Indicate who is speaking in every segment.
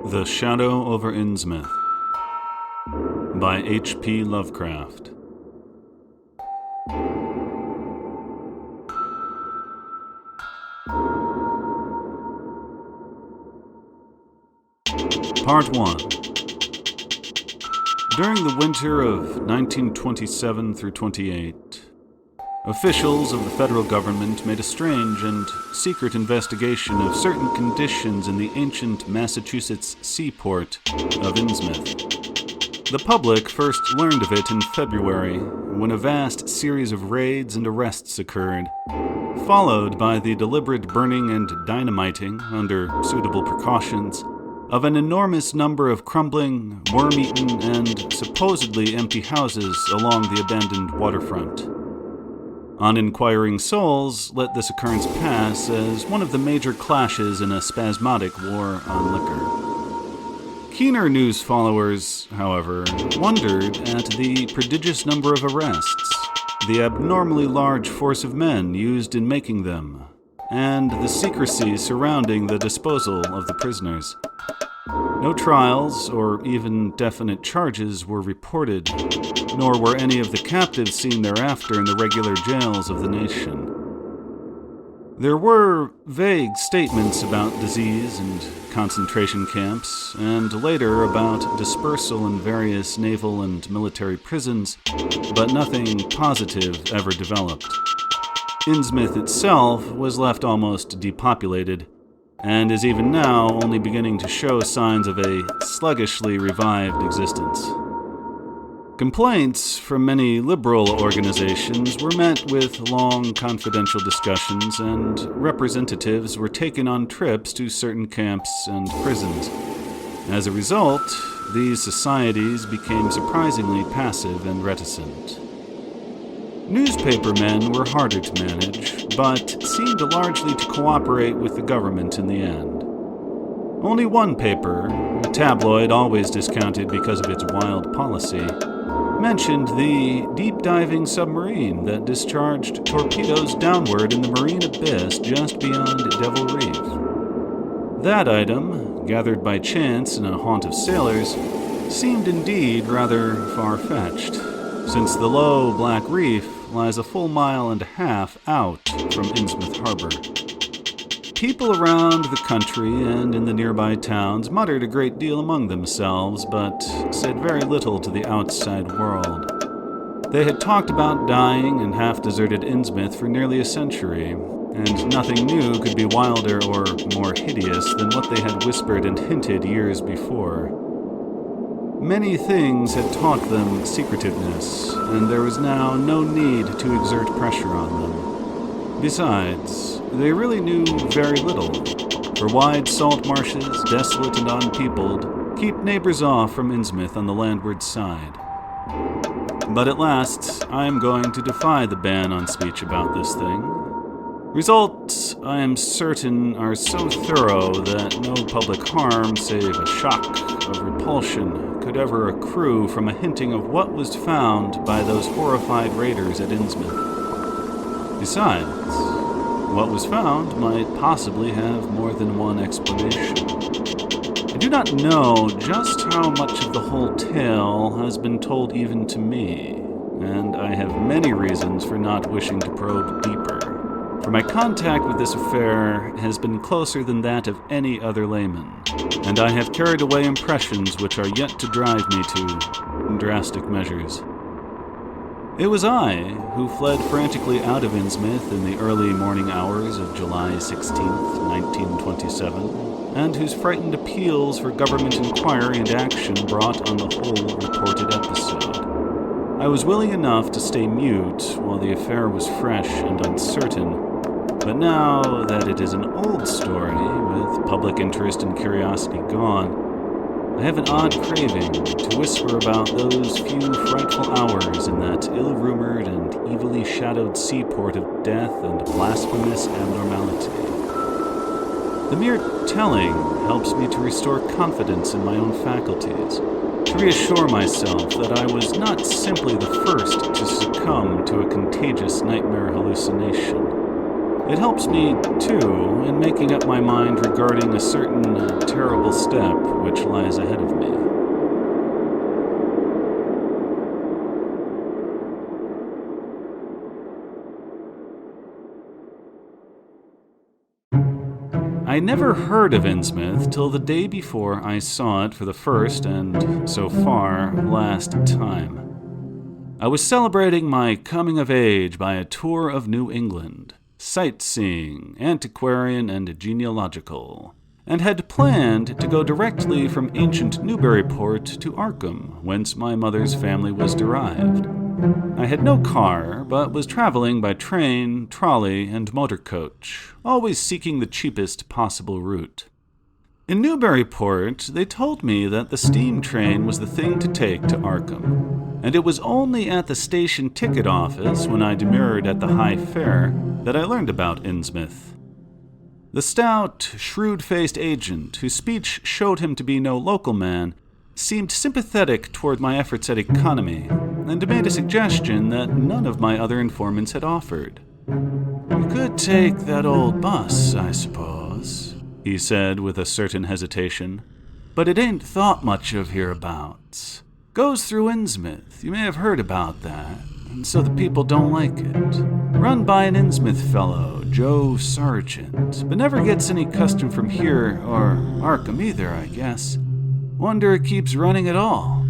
Speaker 1: The Shadow over Innsmouth by H.P. Lovecraft. Part 1. During the winter of 1927 through 28, officials of the federal government made a strange and secret investigation of certain conditions in the ancient Massachusetts seaport of Innsmouth. The public first learned of it in February, when a vast series of raids and arrests occurred, followed by the deliberate burning and dynamiting, under suitable precautions, of an enormous number of crumbling, worm-eaten, and supposedly empty houses along the abandoned waterfront. Uninquiring souls let this occurrence pass as one of the major clashes in a spasmodic war on liquor. Keener news followers, however, wondered at the prodigious number of arrests, the abnormally large force of men used in making them, and the secrecy surrounding the disposal of the prisoners. No trials or even definite charges were reported, nor were any of the captives seen thereafter in the regular jails of the nation. There were vague statements about disease and concentration camps, and later about dispersal in various naval and military prisons, but nothing positive ever developed. Innsmouth itself was left almost depopulated, and is even now only beginning to show signs of a sluggishly revived existence. Complaints from many liberal organizations were met with long confidential discussions, and representatives were taken on trips to certain camps and prisons. As a result, these societies became surprisingly passive and reticent. Newspaper men were harder to manage, but seemed largely to cooperate with the government in the end. Only one paper, a tabloid always discounted because of its wild policy, mentioned the deep-diving submarine that discharged torpedoes downward in the marine abyss just beyond Devil Reef. That item, gathered by chance in a haunt of sailors, seemed indeed rather far-fetched, since the low Black Reef lies a full mile and a half out from Innsmouth Harbor. People around the country and in the nearby towns muttered a great deal among themselves, but said very little to the outside world. They had talked about dying and half-deserted Innsmouth for nearly a century, and nothing new could be wilder or more hideous than what they had whispered and hinted years before. Many things had taught them secretiveness, and there was now no need to exert pressure on them. Besides, they really knew very little, for wide salt marshes, desolate and unpeopled, keep neighbors off from Innsmouth on the landward side. But at last, I am going to defy the ban on speech about this thing. Results, I am certain, are so thorough that no public harm save a shock of repulsion could ever accrue from a hinting of what was found by those horrified raiders at Innsmouth. Besides, what was found might possibly have more than one explanation. I do not know just how much of the whole tale has been told even to me, and I have many reasons for not wishing to probe deeper. For my contact with this affair has been closer than that of any other layman, and I have carried away impressions which are yet to drive me to drastic measures. It was I who fled frantically out of Innsmouth in the early morning hours of July 16th, 1927, and whose frightened appeals for government inquiry and action brought on the whole reported episode. I was willing enough to stay mute while the affair was fresh and uncertain, but now that it is an old story, with public interest and curiosity gone, I have an odd craving to whisper about those few frightful hours in that ill-rumored and evilly shadowed seaport of death and blasphemous abnormality. The mere telling helps me to restore confidence in my own faculties, to reassure myself that I was not simply the first to succumb to a contagious nightmare hallucination. It helps me, too, in making up my mind regarding a certain terrible step which lies ahead of me. I never heard of Innsmouth till the day before I saw it for the first and, so far, last time. I was celebrating my coming of age by a tour of New England, sightseeing, antiquarian, and genealogical, and had planned to go directly from ancient Newburyport to Arkham, whence my mother's family was derived. I had no car, but was traveling by train, trolley, and motor coach, always seeking the cheapest possible route. In Newburyport, they told me that the steam train was the thing to take to Arkham, and it was only at the station ticket office, when I demurred at the high fare, that I learned about Innsmouth. The stout, shrewd-faced agent, whose speech showed him to be no local man, seemed sympathetic toward my efforts at economy, and made a suggestion that none of my other informants had offered. "You could take that old bus, I suppose," he said with a certain hesitation, "but it ain't thought much of hereabouts. Goes through Innsmouth, you may have heard about that, and so the people don't like it. Run by an Innsmouth fellow, Joe Sargent, but never gets any custom from here or Arkham either, I guess. Wonder it keeps running at all.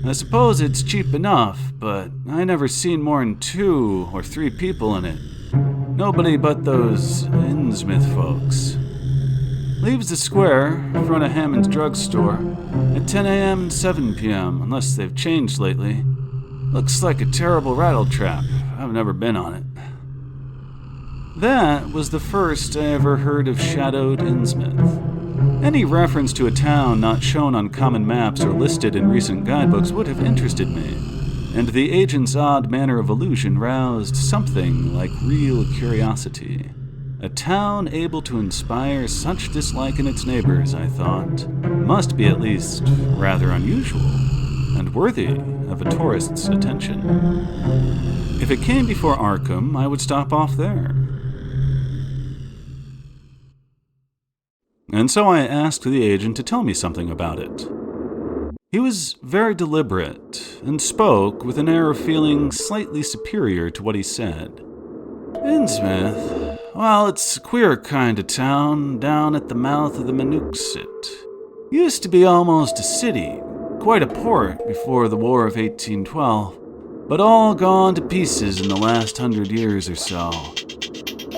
Speaker 1: I suppose it's cheap enough, but I never seen more'n 2 or 3 people in it. Nobody but those Innsmouth folks. Leaves the square, in front of Hammond's drugstore, at 10 a.m. and 7 p.m., unless they've changed lately. Looks like a terrible rattletrap. I've never been on it." That was the first I ever heard of shadowed Innsmouth. Any reference to a town not shown on common maps or listed in recent guidebooks would have interested me, and the agent's odd manner of allusion roused something like real curiosity. A town able to inspire such dislike in its neighbors, I thought, must be at least rather unusual, and worthy of a tourist's attention. If it came before Arkham, I would stop off there. And so I asked the agent to tell me something about it. He was very deliberate, and spoke with an air of feeling slightly superior to what he said. "Innsmouth? Well, it's a queer kind of town down at the mouth of the Manooksut. Used to be almost a city, quite a port before the War of 1812, but all gone to pieces in the last 100 years or so.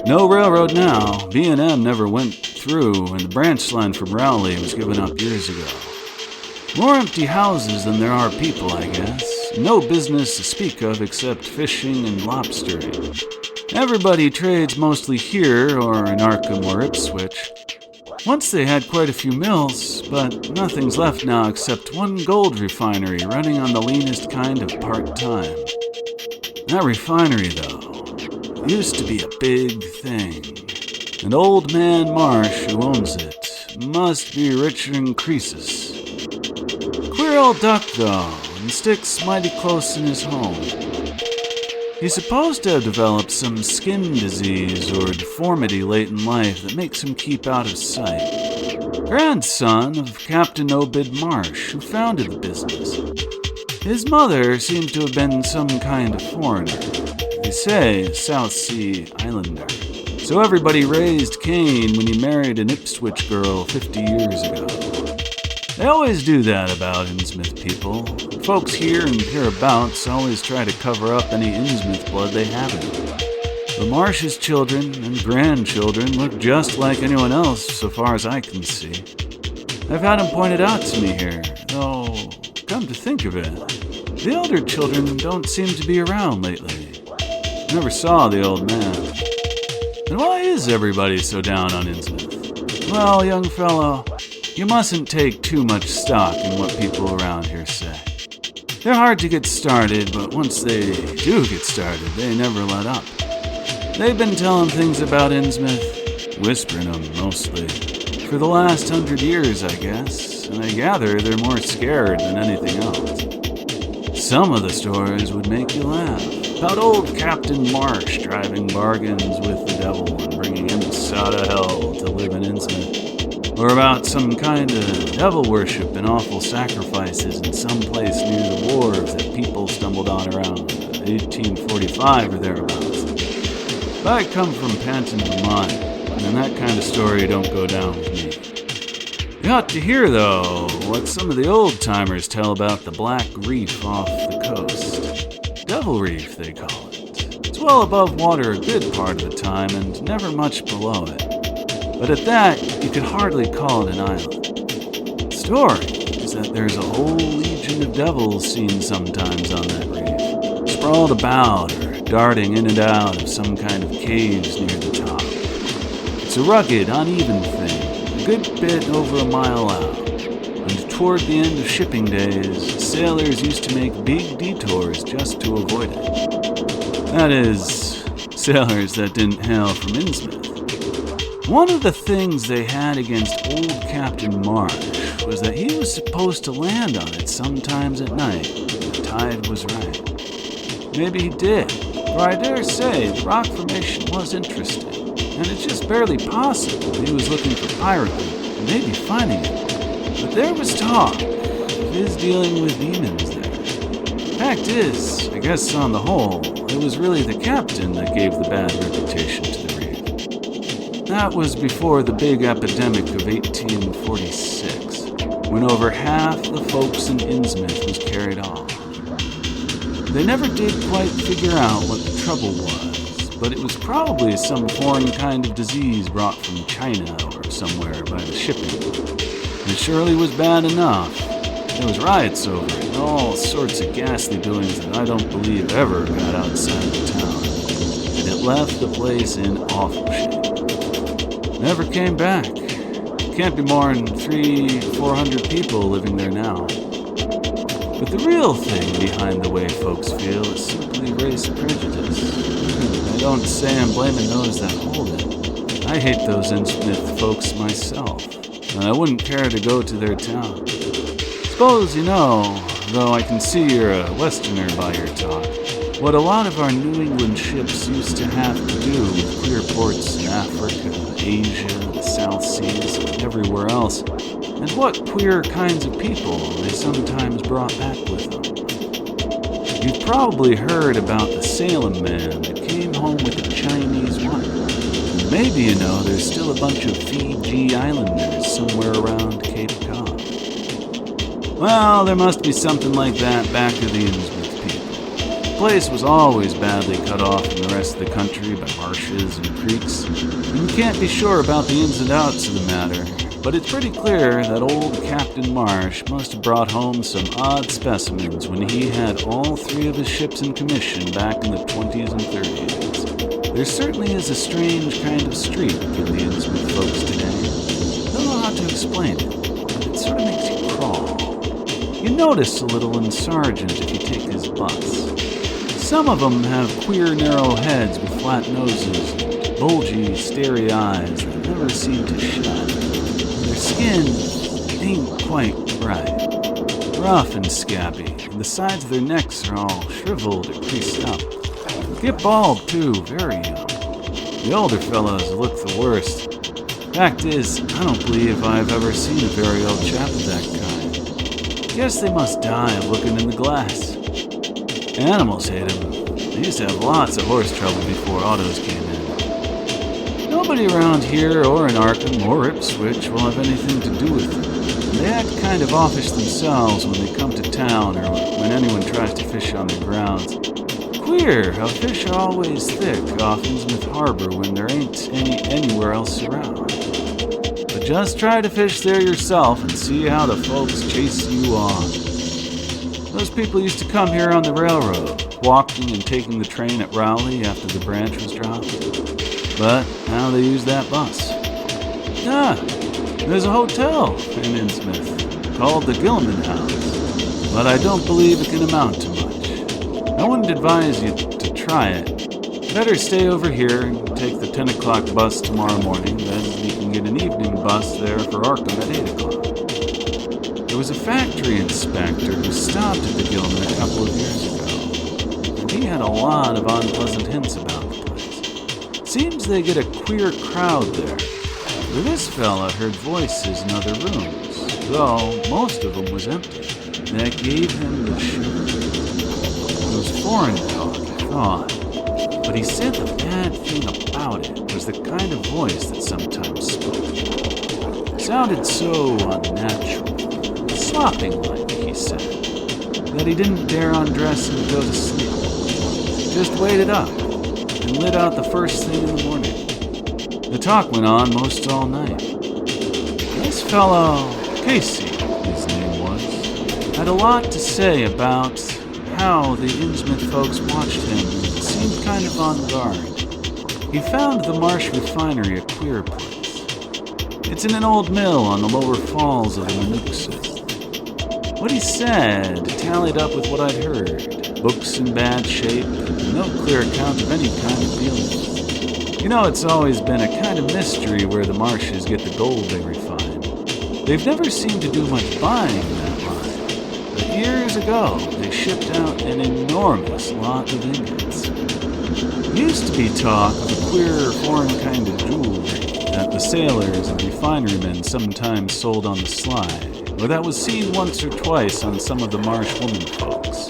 Speaker 1: No railroad now. B&M never went through, and the branch line from Rowley was given up years ago. More empty houses than there are people, I guess. No business to speak of except fishing and lobstering. Everybody trades mostly here or in Arkham or Ipswich. Once they had quite a few mills, but nothing's left now except one gold refinery running on the leanest kind of part-time. That refinery, though, used to be a big thing. And old man Marsh, who owns it, must be richer than Croesus. Queer old duck, though, and sticks mighty close in his home. He's supposed to have developed some skin disease or deformity late in life that makes him keep out of sight. Grandson of Captain Obed Marsh, who founded the business. His mother seems to have been some kind of foreigner. They say a South Sea Islander. So everybody raised Cain when he married an Ipswich girl 50 years ago. They always do that about Innsmouth people. Folks here and hereabouts always try to cover up any Innsmouth blood they haven't. The Marsh's children and grandchildren look just like anyone else so far as I can see. I've had them pointed out to me here, though, come to think of it, the older children don't seem to be around lately. Never saw the old man. And why is everybody so down on Innsmouth? Well, young fellow, you mustn't take too much stock in what people around here say. They're hard to get started, but once they do get started, they never let up. They've been telling things about Innsmouth, whispering them mostly, for the last 100 years, I guess, and I gather they're more scared than anything else. Some of the stories would make you laugh. about old Captain Marsh driving bargains with the devil and bringing imps out of hell to live in Innsmouth. Or about some kind of devil worship and awful sacrifices in some place near the wharves that people stumbled on around 1845 or thereabouts. But I come from Panton, Vermont, and that kind of story don't go down with me. You ought to hear, though, what some of the old-timers tell about the Black Reef off the coast. Devil Reef, they call it. It's well above water a good part of the time and never much below it. But at that, you could hardly call it an island. The story is that there's a whole legion of devils seen sometimes on that reef, sprawled about or darting in and out of some kind of caves near the top. It's a rugged, uneven thing, a good bit over a mile out, and toward the end of shipping days, sailors used to make big detours just to avoid it. That is, sailors that didn't hail from Innsmouth. One of the things they had against old Captain Marsh was that he was supposed to land on it sometimes at night when the tide was right. Maybe he did, for I dare say the rock formation was interesting, and it's just barely possible he was looking for pirate loot and maybe finding it. But there was talk of his dealing with demons there. Fact is, I guess on the whole, it was really the captain that gave the bad reputation to the reef. That was before the big epidemic of 1846, when over half the folks in Innsmouth was carried off. They never did quite figure out what the trouble was, but it was probably some foreign kind of disease brought from China or somewhere by the shipping. It surely was bad enough. There was riots over it, and all sorts of ghastly doings that I don't believe ever got outside the town. And it left the place in awful shape. Never came back. Can't be more than 300-400 people living there now. But the real thing behind the way folks feel is simply race prejudice. I don't say I'm blaming those that hold it. I hate those Innsmouth folks myself, and I wouldn't care to go to their town. Suppose you know, though I can see you're a Westerner by your talk, what a lot of our New England ships used to have to do with queer ports in Africa, Asia, the South Seas, and everywhere else, and what queer kinds of people they sometimes brought back with them. You've probably heard about the Salem man that came home with a Chinese wife. And maybe you know there's still a bunch of Fiji Islanders somewhere around Cape Cod. Well, there must be something like that back of the Innsmouth people. The place was always badly cut off from the rest of the country by marshes and creeks, and you can't be sure about the ins and outs of the matter, but it's pretty clear that old Captain Marsh must have brought home some odd specimens when he had all three of his ships in commission back in the 20s and 30s. There certainly is a strange kind of streak in the Innsmouth folks today. I don't know how to explain it, but it sort of makes you crawl. You notice a little in Sergeant if you take his bus. Some of them have queer narrow heads with flat noses and bulgy, starry eyes that never seem to shut. Their skin ain't quite right. Rough and scabby, and the sides of their necks are all shriveled or creased up. Get bald, too, very young. The older fellows look the worst. Fact is, I don't believe I've ever seen a very old chap of that kind. Guess they must die of looking in the glass. Animals hate them. They used to have lots of horse trouble before autos came in. Nobody around here or in Arkham or Ipswich will have anything to do with them. They act kind of offish themselves when they come to town or when anyone tries to fish on their grounds. Queer how fish are always thick off Innsmouth Harbor when there ain't any anywhere else around. But just try to fish there yourself and see how the folks chase you on. Those people used to come here on the railroad, walking and taking the train at Rowley after the branch was dropped. But now they use that bus. Ah, there's a hotel in Innsmouth called the Gilman House, but I don't believe it can amount to much. I wouldn't advise you to try it. Better stay over here and take the 10 o'clock bus tomorrow morning, then you can get an evening bus there for Arkham at 8 o'clock. There was a factory inspector who stopped at the Gilman a couple of years ago. he had a lot of unpleasant hints about the place. Seems they get a queer crowd there. But this fella heard voices in other rooms, though most of them was empty. That gave him the shivers. It was foreign talk, I thought, but he said the bad thing about it was the kind of voice that sometimes spoke. It sounded so unnatural, slopping-like, he said, that he didn't dare undress and go to sleep. Just waited up and lit out the first thing in the morning. The talk went on most all night. This fellow, Casey, his name was, had a lot to say about how the Innsmouth folks watched him and seemed kind of on guard. He found the Marsh refinery a queer place. It's in an old mill on the lower falls of the Manooksut. What he said tallied up with what I'd heard. Books in bad shape, no clear account of any kind of dealings. You know, it's always been a kind of mystery where the Marshes get the gold they refine. They've never seemed to do much buying in that line. But years ago, they shipped out an enormous lot of ingots. Used to be talk of a queer foreign kind of jewelry that the sailors and refinerymen sometimes sold on the sly, or that was seen once or twice on some of the Marsh woman folks.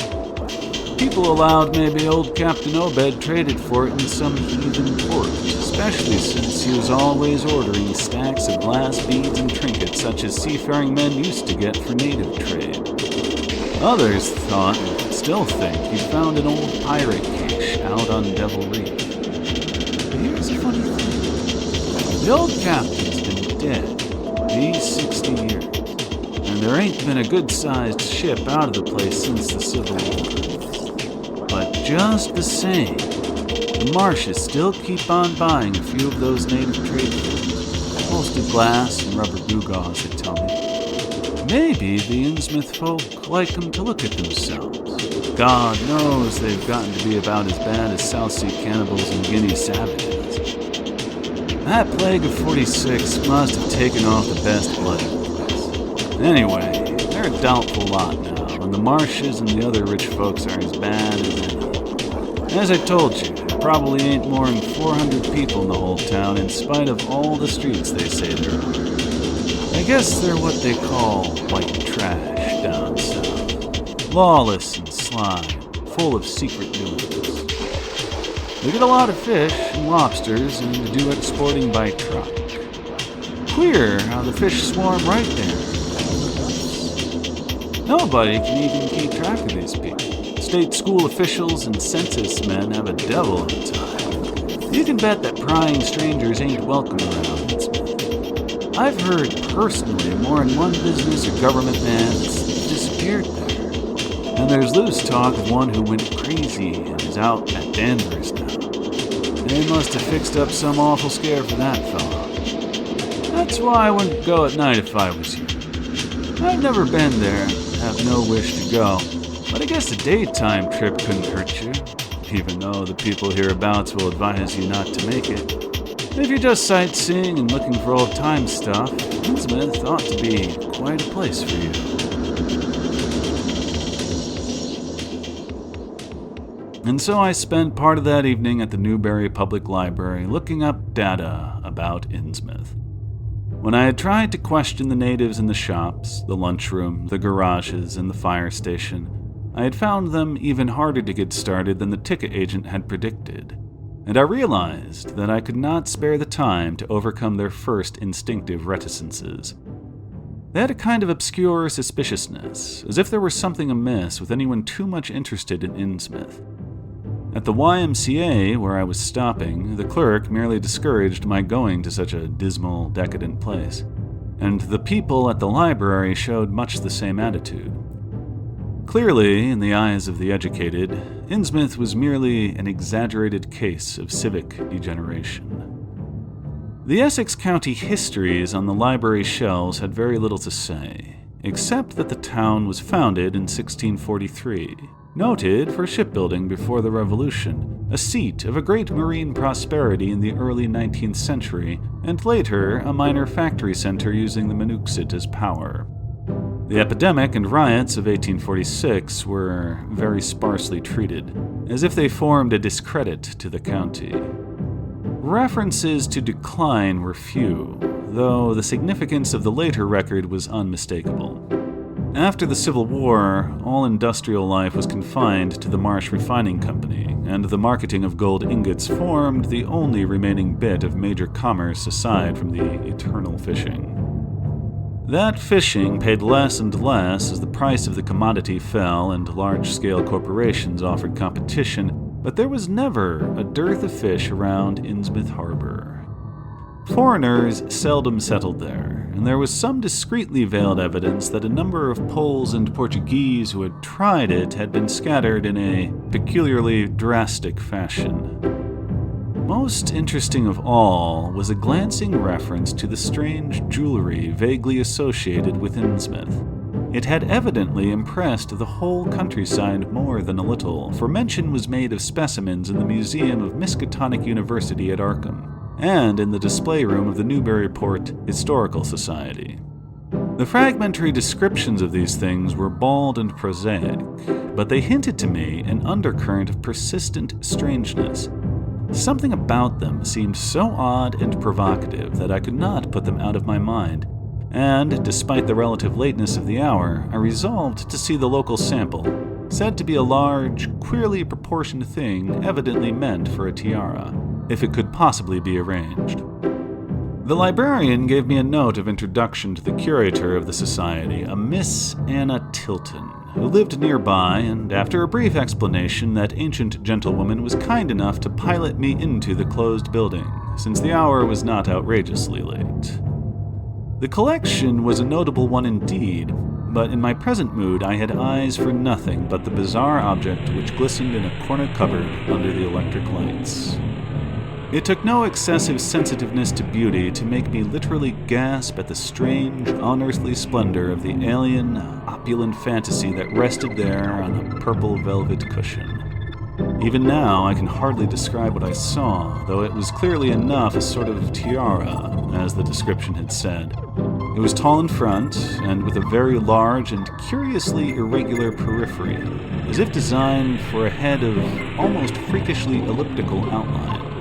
Speaker 1: People allowed maybe old Captain Obed traded for it in some heathen port, especially since he was always ordering stacks of glass beads and trinkets such as seafaring men used to get for native trade. Others thought, and still think, he found an old pirate cache out on Devil Reef. But here's the funny thing. The old captain's been dead these 60 years, and there ain't been a good-sized ship out of the place since the Civil War. But just the same, the Marshes still keep on buying a few of those native trade goods, mostly glass and rubber gewgaws, they tell me. Maybe the Innsmouth folk like them to look at themselves. God knows they've gotten to be about as bad as South Sea cannibals and Guinea savages. That plague of 46 must have taken off the best blood in the place. Anyway, they're a doubtful lot now. And the Marshes and the other rich folks are as bad as any. As I told you, there probably ain't more than 400 people in the whole town in spite of all the streets they say there are. I guess they're what they call white trash down south. Lawless and sly, full of secret doings. They get a lot of fish and lobsters and do exporting by truck. Queer how the fish swarm right there. Nobody can even keep track of these people. State school officials and census men have a devil of a time. You can bet that prying strangers ain't welcome around Innsmouth. I've heard personally more than one business or government man that's disappeared there. And there's loose talk of one who went crazy and is out at Danvers now. They must have fixed up some awful scare for that fella. That's why I wouldn't go at night if I was you. I've never been there. Have no wish to go, but I guess a daytime trip couldn't hurt you, even though the people hereabouts will advise you not to make it. If you're just sightseeing and looking for old-time stuff, Innsmouth ought to be quite a place for you. And so I spent part of that evening at the Newbury Public Library looking up data about Innsmouth. When I had tried to question the natives in the shops, the lunchroom, the garages, and the fire station, I had found them even harder to get started than the ticket agent had predicted, and I realized that I could not spare the time to overcome their first instinctive reticences. They had a kind of obscure suspiciousness, as if there were something amiss with anyone too much interested in Innsmouth. At the YMCA, where I was stopping, the clerk merely discouraged my going to such a dismal, decadent place, and the people at the library showed much the same attitude. Clearly, in the eyes of the educated, Innsmouth was merely an exaggerated case of civic degeneration. The Essex County histories on the library shelves had very little to say, except that the town was founded in 1643, noted for shipbuilding before the Revolution, a seat of a great marine prosperity in the early 19th century, and later a minor factory center using the Manooksut as power. The The epidemic and riots of 1846 were very sparsely treated, as if they formed a discredit to the county. References to decline were few, though the significance of the later record was unmistakable. After the Civil War, all industrial life was confined to the Marsh Refining Company, and the marketing of gold ingots formed the only remaining bit of major commerce aside from the eternal fishing. That fishing paid less and less as the price of the commodity fell and large-scale corporations offered competition, but there was never a dearth of fish around Innsmouth Harbor. Foreigners seldom settled there, and there was some discreetly veiled evidence that a number of Poles and Portuguese who had tried it had been scattered in a peculiarly drastic fashion. Most interesting of all was a glancing reference to the strange jewelry vaguely associated with Innsmouth. It had evidently impressed the whole countryside more than a little, for mention was made of specimens in the Museum of Miskatonic University at Arkham, and in the display room of the Newburyport Historical Society. The fragmentary descriptions of these things were bald and prosaic, but they hinted to me an undercurrent of persistent strangeness. Something about them seemed so odd and provocative that I could not put them out of my mind, and, despite the relative lateness of the hour, I resolved to see the local sample, said to be a large, queerly proportioned thing evidently meant for a tiara, if it could possibly be arranged. The librarian gave me a note of introduction to the curator of the society, a Miss Anna Tilton, who lived nearby, and after a brief explanation, that ancient gentlewoman was kind enough to pilot me into the closed building, since the hour was not outrageously late. The collection was a notable one indeed, but in my present mood I had eyes for nothing but the bizarre object which glistened in a corner cupboard under the electric lights. It took no excessive sensitiveness to beauty to make me literally gasp at the strange, unearthly splendor of the alien, opulent fantasy that rested there on a purple velvet cushion. Even now, I can hardly describe what I saw, though it was clearly enough a sort of tiara, as the description had said. It was tall in front, and with a very large and curiously irregular periphery, as if designed for a head of almost freakishly elliptical outline.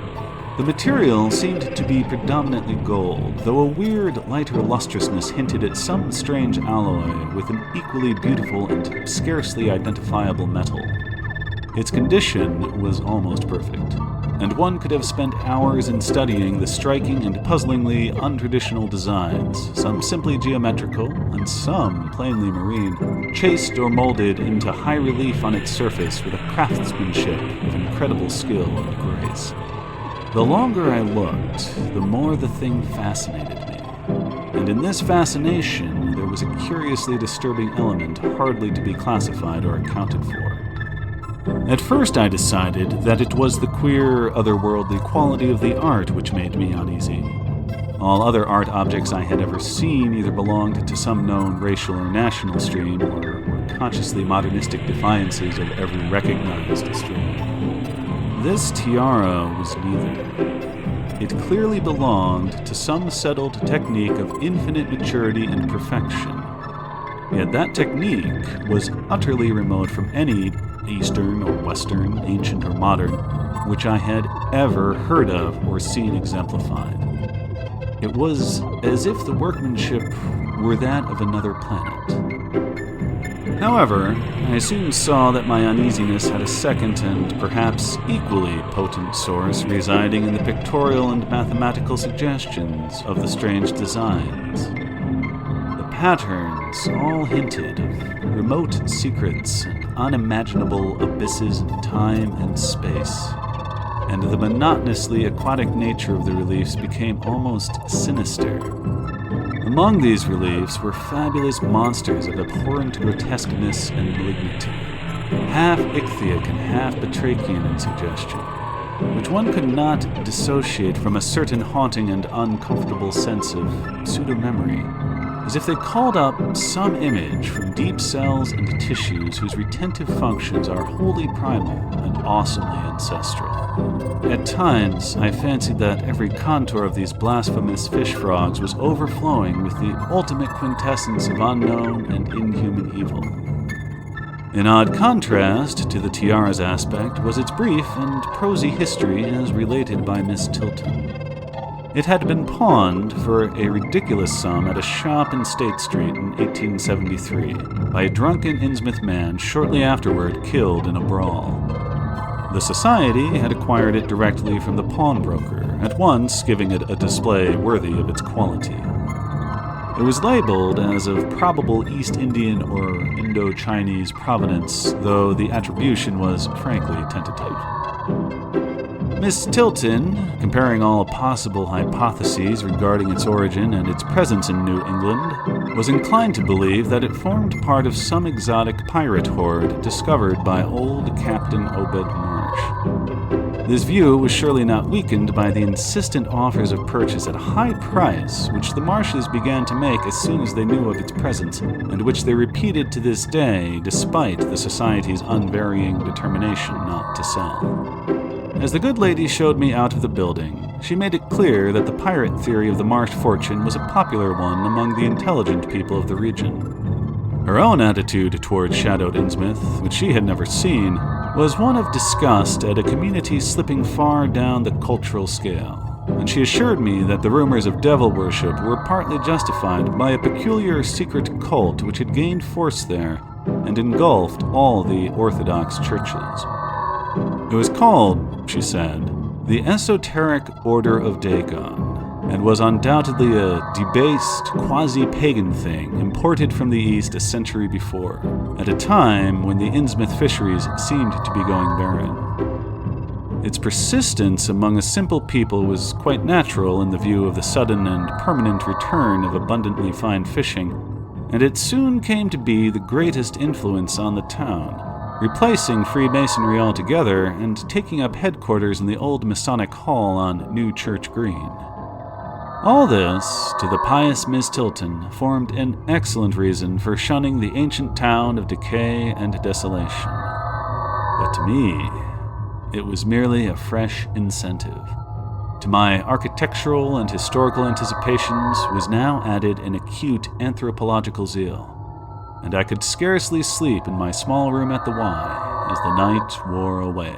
Speaker 1: The material seemed to be predominantly gold, though a weird, lighter lustrousness hinted at some strange alloy with an equally beautiful and scarcely identifiable metal. Its condition was almost perfect, and one could have spent hours in studying the striking and puzzlingly untraditional designs, some simply geometrical and some plainly marine, chased or molded into high relief on its surface with a craftsmanship of incredible skill and grace. The longer I looked, the more the thing fascinated me, and in this fascination there was a curiously disturbing element hardly to be classified or accounted for. At first I decided that it was the queer, otherworldly quality of the art which made me uneasy. All other art objects I had ever seen either belonged to some known racial or national stream or were consciously modernistic defiances of every recognized stream. This tiara was neither. It clearly belonged to some settled technique of infinite maturity and perfection. Yet that technique was utterly remote from any Eastern or Western, ancient or modern, which I had ever heard of or seen exemplified. It was as if the workmanship were that of another planet. However, I soon saw that my uneasiness had a second and perhaps equally potent source residing in the pictorial and mathematical suggestions of the strange designs. The patterns all hinted of remote secrets and unimaginable abysses in time and space, and the monotonously aquatic nature of the reliefs became almost sinister. Among these reliefs were fabulous monsters of abhorrent grotesqueness and malignity, half ichthyaic and half batrachian in suggestion, which one could not dissociate from a certain haunting and uncomfortable sense of pseudo-memory. as if they called up some image from deep cells and tissues whose retentive functions are wholly primal and awesomely ancestral. At times, I fancied that every contour of these blasphemous fish frogs was overflowing with the ultimate quintessence of unknown and inhuman evil. In odd contrast to the tiara's aspect was its brief and prosy history as related by Miss Tilton. It had been pawned for a ridiculous sum at a shop in State Street in 1873 by a drunken Innsmouth man shortly afterward killed in a brawl. The Society had acquired it directly from the pawnbroker, at once giving it a display worthy of its quality. It was labeled as of probable East Indian or Indo-Chinese provenance, though the attribution was frankly tentative. Miss Tilton, comparing all possible hypotheses regarding its origin and its presence in New England, was inclined to believe that it formed part of some exotic pirate horde discovered by old Captain Obed Marsh. This view was surely not weakened by the insistent offers of purchase at a high price which the Marshes began to make as soon as they knew of its presence, and which they repeated to this day despite the Society's unvarying determination not to sell. As the good lady showed me out of the building, she made it clear that the pirate theory of the Marsh fortune was a popular one among the intelligent people of the region. Her own attitude toward shadowed Innsmouth, which she had never seen, was one of disgust at a community slipping far down the cultural scale, and she assured me that the rumors of devil worship were partly justified by a peculiar secret cult which had gained force there and engulfed all the Orthodox churches. It was called, she said, the Esoteric Order of Dagon, and was undoubtedly a debased, quasi-pagan thing imported from the East a century before, at a time when the Innsmouth fisheries seemed to be going barren. Its persistence among a simple people was quite natural in the view of the sudden and permanent return of abundantly fine fishing, and it soon came to be the greatest influence on the town, replacing Freemasonry altogether and taking up headquarters in the old Masonic Hall on New Church Green. All this, to the pious Miss Tilton, formed an excellent reason for shunning the ancient town of decay and desolation. But to me, it was merely a fresh incentive. To my architectural and historical anticipations was now added an acute anthropological zeal, and I could scarcely sleep in my small room at the Y as the night wore away.